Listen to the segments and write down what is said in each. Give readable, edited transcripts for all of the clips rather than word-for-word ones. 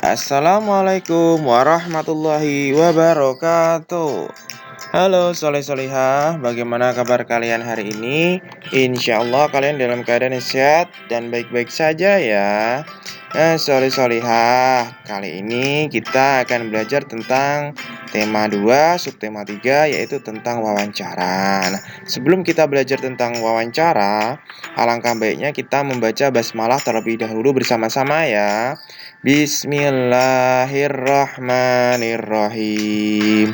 Assalamualaikum warahmatullahi wabarakatuh. Halo Soleh Solihah, bagaimana kabar kalian hari ini? Insya Allah kalian dalam keadaan sehat dan baik-baik saja ya. Soleh Solihah, kali ini kita akan belajar tentang tema 2, subtema 3, yaitu tentang wawancara. Nah, sebelum kita belajar tentang wawancara, alangkah baiknya kita membaca basmalah terlebih dahulu bersama-sama ya. Bismillahirrahmanirrahim.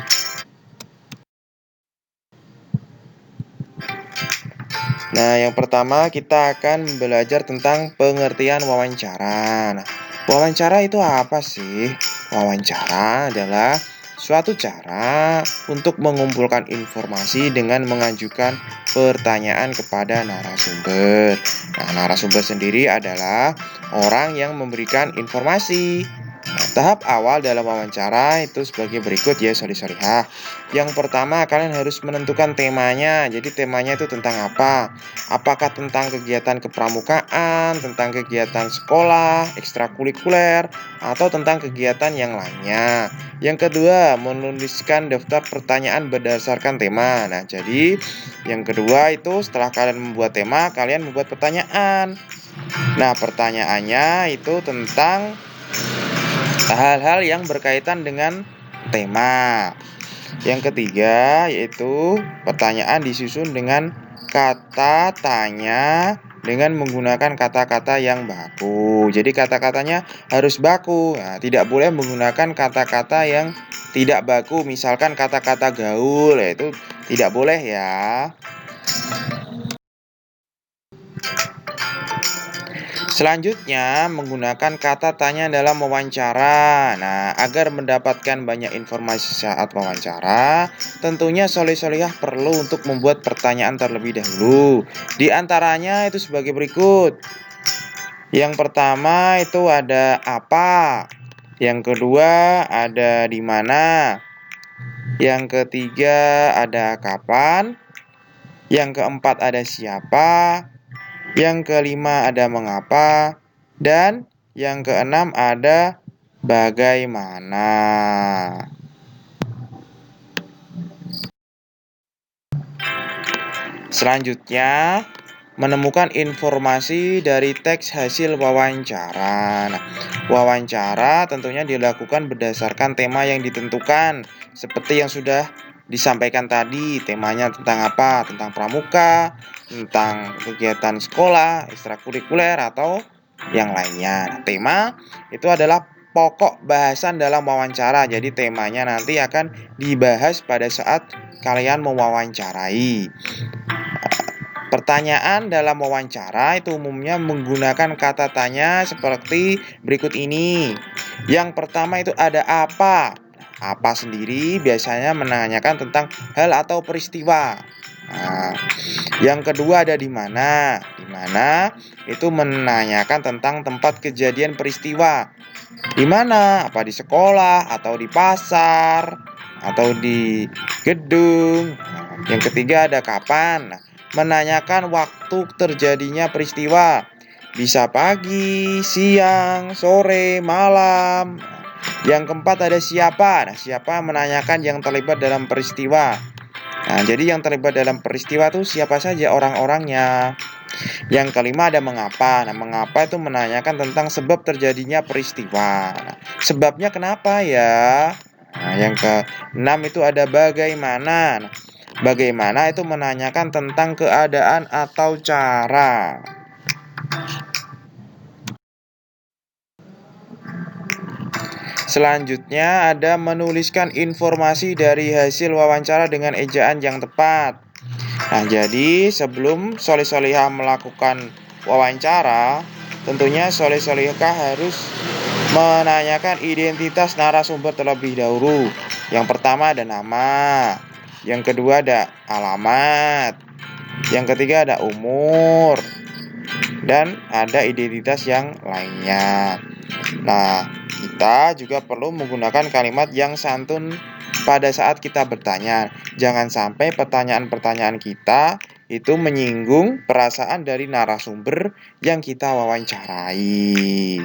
Nah, yang pertama kita akan belajar tentang pengertian wawancara. Nah, wawancara itu apa sih? Wawancara adalah suatu cara untuk mengumpulkan informasi dengan mengajukan pertanyaan kepada narasumber. Nah, narasumber sendiri adalah orang yang memberikan informasi. Nah, tahap awal dalam wawancara itu sebagai berikut ya, sorry. Yang pertama, kalian harus menentukan temanya. Jadi temanya itu tentang apa? Apakah tentang kegiatan kepramukaan, tentang kegiatan sekolah, ekstrakurikuler, atau tentang kegiatan yang lainnya. Yang kedua, menuliskan daftar pertanyaan berdasarkan tema. Nah, jadi yang kedua itu setelah kalian membuat tema, kalian membuat pertanyaan. Nah, pertanyaannya itu tentang hal-hal yang berkaitan dengan tema. Yang ketiga yaitu pertanyaan disusun dengan kata tanya dengan menggunakan kata-kata yang baku. Jadi kata-katanya harus baku. Nah, tidak boleh menggunakan kata-kata yang tidak baku. Misalkan kata-kata gaul, itu tidak boleh ya. Selanjutnya, menggunakan kata tanya dalam wawancara. Nah, agar mendapatkan banyak informasi saat wawancara, tentunya Soleh Solihah perlu untuk membuat pertanyaan terlebih dahulu. Di antaranya itu sebagai berikut. Yang pertama itu ada apa? Yang kedua ada di mana? Yang ketiga ada kapan? Yang keempat ada siapa? Yang kelima ada mengapa, dan yang keenam ada bagaimana. Selanjutnya, menemukan informasi dari teks hasil wawancara. Nah, wawancara tentunya dilakukan berdasarkan tema yang ditentukan, seperti yang sudah disampaikan tadi. Temanya tentang apa? Tentang pramuka, tentang kegiatan sekolah, ekstrakurikuler, atau yang lainnya. Nah, tema itu adalah pokok bahasan dalam wawancara. Jadi temanya nanti akan dibahas pada saat kalian mewawancarai. Pertanyaan dalam wawancara itu umumnya menggunakan kata tanya seperti berikut ini. Yang pertama itu ada apa? Apa sendiri biasanya menanyakan tentang hal atau peristiwa. Nah, yang kedua ada di mana? Di mana itu menanyakan tentang tempat kejadian peristiwa. Di mana? Apa di sekolah atau di pasar atau di gedung? Nah, yang ketiga ada kapan? Nah, menanyakan waktu terjadinya peristiwa. Bisa pagi, siang, sore, malam. Yang keempat ada siapa? Nah, siapa menanyakan yang terlibat dalam peristiwa. Nah, jadi yang terlibat dalam peristiwa itu siapa saja orang-orangnya. Yang kelima ada mengapa. Nah, mengapa itu menanyakan tentang sebab terjadinya peristiwa. Nah, sebabnya kenapa ya? Nah, yang keenam itu ada bagaimana. Nah, bagaimana itu menanyakan tentang keadaan atau cara. Selanjutnya ada menuliskan informasi dari hasil wawancara dengan ejaan yang tepat. Nah, jadi sebelum Soleh Solihah melakukan wawancara, tentunya Soleh Solihah harus menanyakan identitas narasumber terlebih dahulu. Yang pertama ada nama, yang kedua ada alamat, yang ketiga ada umur, dan ada identitas yang lainnya. Nah, kita juga perlu menggunakan kalimat yang santun pada saat kita bertanya. Jangan sampai pertanyaan-pertanyaan kita itu menyinggung perasaan dari narasumber yang kita wawancarai.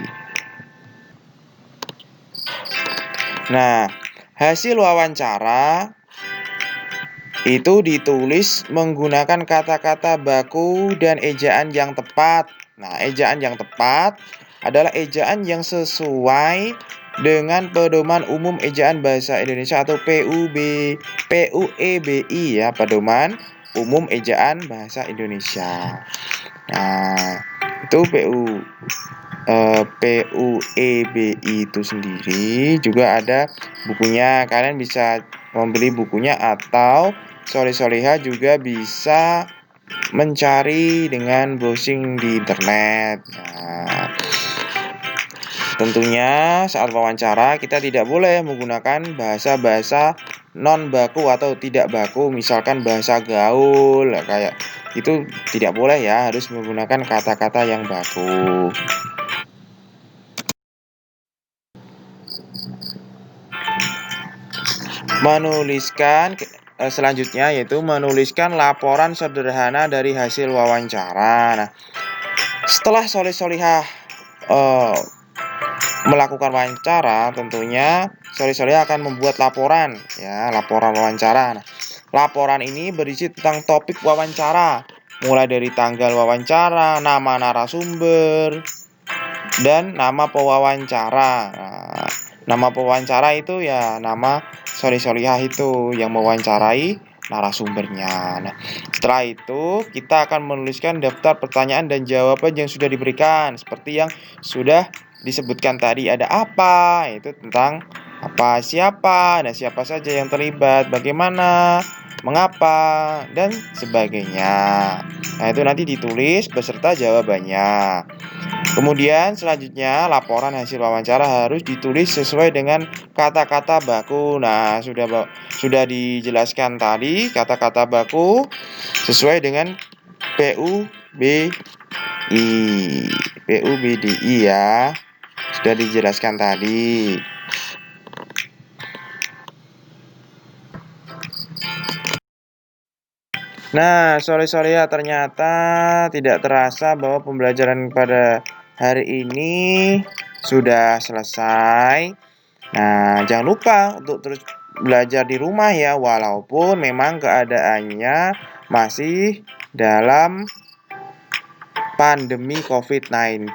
Nah, hasil wawancara itu ditulis menggunakan kata-kata baku dan ejaan yang tepat. Nah, ejaan yang tepat adalah ejaan yang sesuai dengan Pedoman Umum Ejaan Bahasa Indonesia atau PUEBI ya, Pedoman Umum Ejaan Bahasa Indonesia. Nah, itu PUEBI itu sendiri juga ada bukunya. Kalian bisa membeli bukunya atau Soleh-Soleha juga bisa mencari dengan browsing di internet. Nah, tentunya saat wawancara kita tidak boleh menggunakan bahasa-bahasa non baku atau tidak baku, misalkan bahasa gaul kayak itu tidak boleh ya, harus menggunakan kata-kata yang baku. Selanjutnya yaitu menuliskan laporan sederhana dari hasil wawancara. Nah, setelah Soleh-Solehah melakukan wawancara, tentunya Soleh-Solehah akan membuat laporan ya, laporan wawancara. Nah, laporan ini berisi tentang topik wawancara, mulai dari tanggal wawancara, nama narasumber, dan nama pewawancara. Nah, nama pewawancara itu ya nama Soleh-Solehah itu yang mewawancarai narasumbernya. Nah, setelah itu kita akan menuliskan daftar pertanyaan dan jawaban yang sudah diberikan seperti yang sudah disebutkan tadi. Ada apa? Itu tentang apa, siapa, dan siapa saja yang terlibat, bagaimana, mengapa, dan sebagainya. Nah, itu nanti ditulis beserta jawabannya. Kemudian selanjutnya laporan hasil wawancara harus ditulis sesuai dengan kata-kata baku. Nah, sudah dijelaskan tadi kata-kata baku sesuai dengan PUBI. PUBDI ya. Sudah dijelaskan tadi. Nah, sore-sore ya, ternyata tidak terasa bahwa pembelajaran pada hari ini sudah selesai. Nah, jangan lupa untuk terus belajar di rumah ya, walaupun memang keadaannya masih dalam pandemi COVID-19.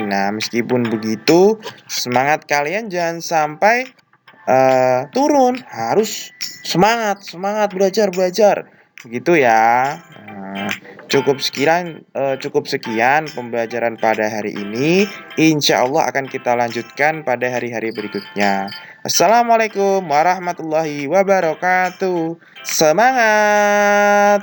Nah, meskipun begitu, semangat kalian jangan sampai turun, harus semangat belajar. Begitu ya. Nah, cukup sekian pembelajaran pada hari ini. Insya Allah akan kita lanjutkan pada hari-hari berikutnya. Assalamualaikum warahmatullahi wabarakatuh. Semangat!